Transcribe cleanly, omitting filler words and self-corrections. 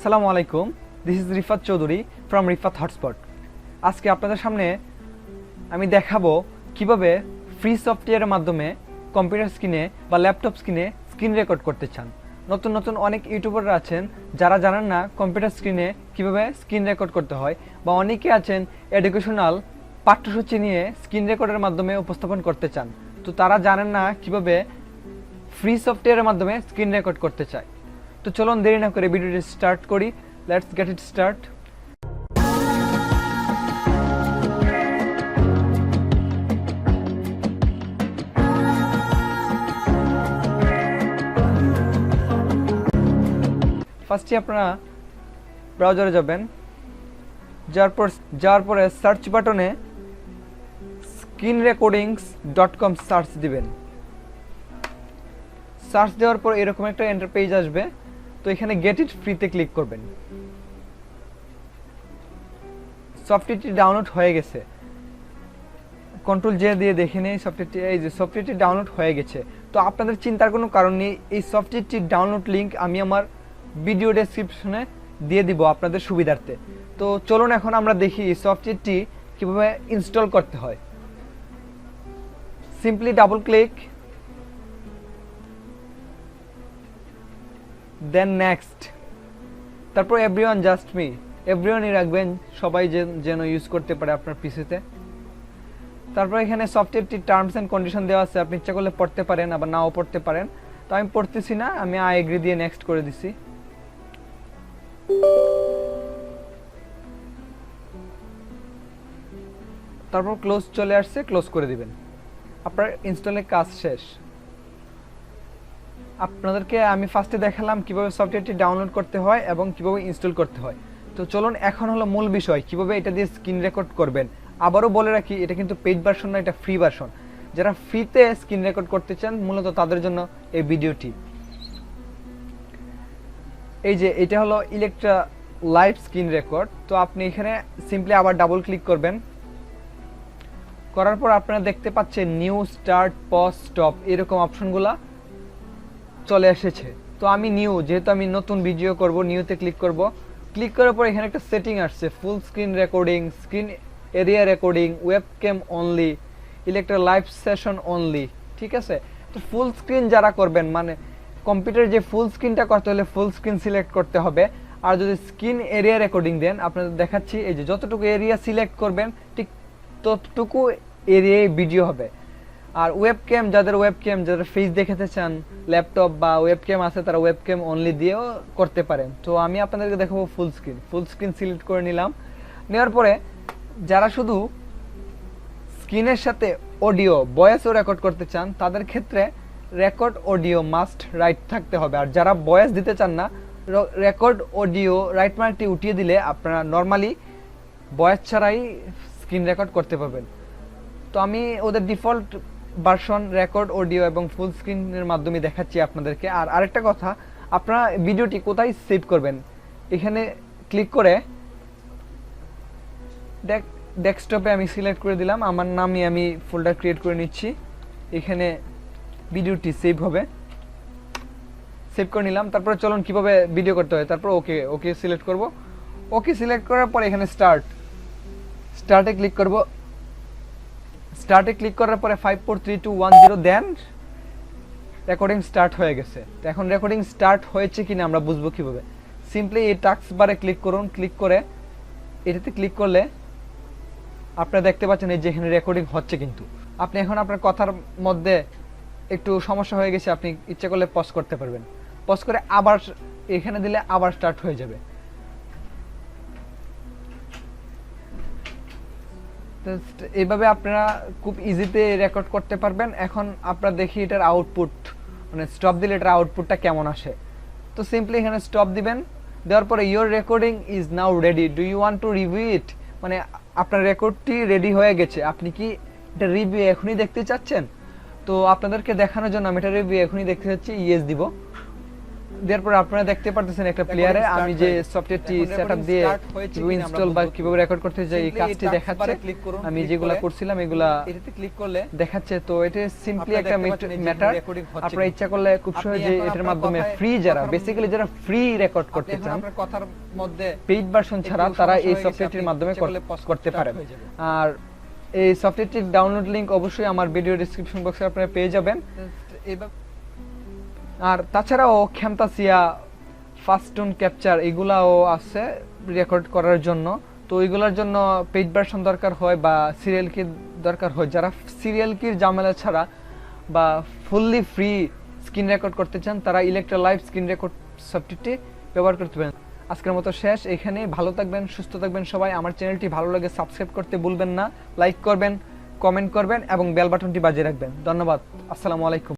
আসসালামু আলাইকুম, this is Rifat Chowdhury from Rifat hotspot. আজকে আপনাদের সামনে আমি দেখাবো কিভাবে ফ্রি সফটওয়্যারের মাধ্যমে কম্পিউটার স্ক্রিনে বা ল্যাপটপ স্ক্রিনে স্ক্রিন রেকর্ড করতে চান। নতুন নতুন অনেক ইউটিউবাররা আছেন যারা জানেন না কম্পিউটার স্ক্রিনে কিভাবে স্ক্রিন রেকর্ড করতে হয়, বা অনেকে আছেন এডুকেশনাল পাঠ্যসূচি নিয়ে স্ক্রিন রেকর্ডের মাধ্যমে উপস্থাপন করতে চান, তো তারা জানেন না কিভাবে ফ্রি সফটওয়্যারের মাধ্যমে স্ক্রিন রেকর্ড করতে চায়। তো চলুন দেরি না করে ভিডিওটি স্টার্ট করি। Let's get it start. ফার্স্টে আপনারা ব্রাউজারে যাবেন, যাওয়ার পরে সার্চ বাটনে screenrecordings.com সার্চ দিবেন। সার্চ দেওয়ার পর এরকম একটা এন্টার পেজ আসবে, তো এখানে গেট ইট ফ্রিতে ক্লিক করবেন। সফটওয়্যারটি ডাউনলোড হয়ে গেছে, কন্ট্রোল জে দিয়ে দেখে নেই সফটওয়্যারটি, এই যে সফটওয়্যারটি ডাউনলোড হয়ে গেছে। তো আপনাদের চিন্তার কোনো কারণ নেই, এই সফটওয়্যারটির ডাউনলোড লিঙ্ক আমি আমার ভিডিও ডেসক্রিপশনে দিয়ে দিব আপনাদের সুবিধার্থে। তো চলুন এখন আমরা দেখি এই সফটওয়্যারটি কিভাবে ইনস্টল করতে হয়। Simply double click, then next, তারপর এভরিওয়ান জাস্ট মি, এভরিওয়ানই রাখবেন, সবাই যেন ইউজ করতে পারে আপনার পিসিতে। তারপর এখানে সফটওয়্যারটি টার্মস অ্যান্ড কন্ডিশন দেওয়া আছে, আপনি ইচ্ছা করলে পড়তে পারেন আবার নাও পড়তে পারেন। তো আমি পড়তেছি না, আমি আই এগ্রি দিয়ে নেক্সট করে দিছি। তারপর ক্লোজ চলে আসছে, ক্লোজ করে দিবেন, আপনার ইনস্টলের কাজ শেষ। আপনাদেরকে আমি ফার্স্টে দেখালাম কিভাবে সফটওয়্যারটি ডাউনলোড করতে হয় এবং কিভাবে ইনস্টল করতে হয়। তো চলুন এখন হলো মূল বিষয়, কিভাবে এটা দিয়ে স্ক্রিন রেকর্ড করবেন। আবারও বলে রাখি, এটা কিন্তু পেইড ভার্সন না, এটা ফ্রি ভার্সন। যারা ফ্রিতে স্ক্রিন রেকর্ড করতে চান মূলত তাদের জন্য এই ভিডিওটি। এই যে এটা হলো ইলেকট্রা লাইভ স্ক্রিন রেকর্ড। তো আপনি এখানে সিম্পলি আবার ডাবল ক্লিক করবেন, করার পর আপনারা দেখতে পাচ্ছেন নিউ, স্টার্ট, পজ, স্টপ এরকম অপশনগুলা চলে এসেছে। তো আমি নিউ, যেহেতু আমি নতুন ভিডিও করব, নিউতে ক্লিক করব। ক্লিক করার পর এখানে একটা সেটিং আসছে, full screen recording, screen area recording, webcam only, Electra live session only. ঠিক আছে, তো ফুল স্ক্রিন যারা করবেন, মানে কম্পিউটার যে ফুল স্ক্রিনটা করতে হলে ফুল স্ক্রিন সিলেক্ট করতে হবে। আর যদি স্ক্রিন এরিয়া রেকর্ডিং দেন, আপনাদের দেখাচ্ছি, এই যে যতটুকু এরিয়া সিলেক্ট করবেন ঠিক ততটুকু এরিয়ায় ভিডিও হবে। আর ওয়েবক্যাম, যাদের ফেস দেখাতে চান, ল্যাপটপ বা ওয়েবক্যাম আছে, তারা ওয়েবক্যাম অনলি দিয়েও করতে পারেন। তো আমি আপনাদেরকে দেখাবো ফুল স্ক্রিন সিলেক্ট করে নিলাম। নেওয়ার পরে যারা শুধু স্ক্রিনের সাথে অডিও, ভয়েসও রেকর্ড করতে চান, তাদের ক্ষেত্রে রেকর্ড অডিও মাস্ট রাইট থাকতে হবে। আর যারা ভয়েস দিতে চান না, রেকর্ড অডিও রাইট মার্কটি উঠিয়ে দিলে আপনারা নর্মালি ভয়েস ছাড়াই স্ক্রিন রেকর্ড করতে পারবেন। তো আমি ওদের ডিফল্ট ভার্সন রেকর্ড অডিও এবং ফুল স্ক্রিনের মাধ্যমে দেখাচ্ছি আপনাদেরকে। আর আরেকটা কথা, আপনারা ভিডিওটি কোথায় সেভ করবেন, এখানে ক্লিক করে ডেস্কটপে আমি সিলেক্ট করে দিলাম, আমার নামে আমি ফোল্ডার ক্রিয়েট করে নিচ্ছি, এখানে ভিডিওটি সেভ হবে। সেভ করে নিলাম। তারপরে চলুন কিভাবে ভিডিও করতে হয়। তারপর ওকে সিলেক্ট করব। ওকে সিলেক্ট করার পর এখানে স্টার্টে ক্লিক করব। স্টার্টে ক্লিক করার পরে 5 4 3 2 1 0, দেন রেকর্ডিং স্টার্ট হয়ে গেছে। তো এখন রেকর্ডিং স্টার্ট হয়েছে কিনা আমরা বুঝবো কিভাবে। সিম্পলি এই টাস্ক বারে ক্লিক করুন, ক্লিক করে এটাতে ক্লিক করলে আপনারা দেখতে পাচ্ছেন এই যে এখানে রেকর্ডিং হচ্ছে। কিন্তু আপনি এখন আপনার কথার মধ্যে একটু সমস্যা হয়ে গেছে, আপনি ইচ্ছা করলে পজ করতে পারবেন। পজ করে আবার এখানে দিলে আবার স্টার্ট হয়ে যাবে। এইভাবে আপনারা খুব ইজিতে রেকর্ড করতে পারবেন। এখন আপনারা দেখি এটার আউটপুট, মানে স্টপ দিলে এটার আউটপুটটা কেমন আসে। তো সিম্পলি এখানে স্টপ দিবেন, দেওয়ার পরে your recording is now ready, do you want to review it, মানে আপনার রেকর্ডটি রেডি হয়ে গেছে, আপনি কি এটা রিভিউ এখনই দেখতে চাচ্ছেন? তো আপনাদেরকে দেখানোর জন্য আমি এটা রিভিউ এখনই দেখতে চাচ্ছি, ইয়েস দিব। দেওয়ার পর আপনারা দেখতে পারতেছেন একটা প্লেয়ারে আমি যে সফটওয়্যারটি সেটআপ দিয়ে কিভাবে ইনস্টল বা কিভাবে রেকর্ড করতে যাই এই কাজটি দেখাচ্ছে। আমি যেগুলা করছিলাম এগুলা এটাতে ক্লিক করলে দেখাচ্ছে। তো এটা সিম্পলি একটা ম্যাটার। আপনারা ইচ্ছা করলে খুব সহজে এটার মাধ্যমে ফ্রি যারা বেসিক্যালি যারা ফ্রি রেকর্ড করতে চান কথার মধ্যে পেইড ভার্সন ছাড়া তারা এই সফটওয়্যারটির মাধ্যমে করতে পারেন। আর এই সফটওয়্যারটির ডাউনলোড লিংক অবশ্যই আমার ভিডিও ডেসক্রিপশন বক্সে আপনারা পেয়ে যাবেন। আর তাছাড়াও ক্যামতাসিয়া ফাস্ট টোন ক্যাপচার এগুলাও আছে রেকর্ড করার জন্য। তো এগুলোর জন্য পেইড ভার্সন দরকার হয় বা সিরিয়াল কি দরকার হয়। যারা সিরিয়াল কির ঝামেলা ছাড়া বা ফুললি ফ্রি স্ক্রিন রেকর্ড করতে চান তারা ইলেকট্রা লাইভ স্ক্রিন রেকর্ড সফটওয়্যারটি ব্যবহার করতে পারেন। আজকের মতো শেষ এখানে। ভালো থাকবেন, সুস্থ থাকবেন সবাই। আমার চ্যানেলটি ভালো লাগে সাবস্ক্রাইব করতে ভুলবেন না, লাইক করবেন, কমেন্ট করবেন এবং বেল বাটনটি বাজিয়ে রাখবেন। ধন্যবাদ। আসসালামু আলাইকুম।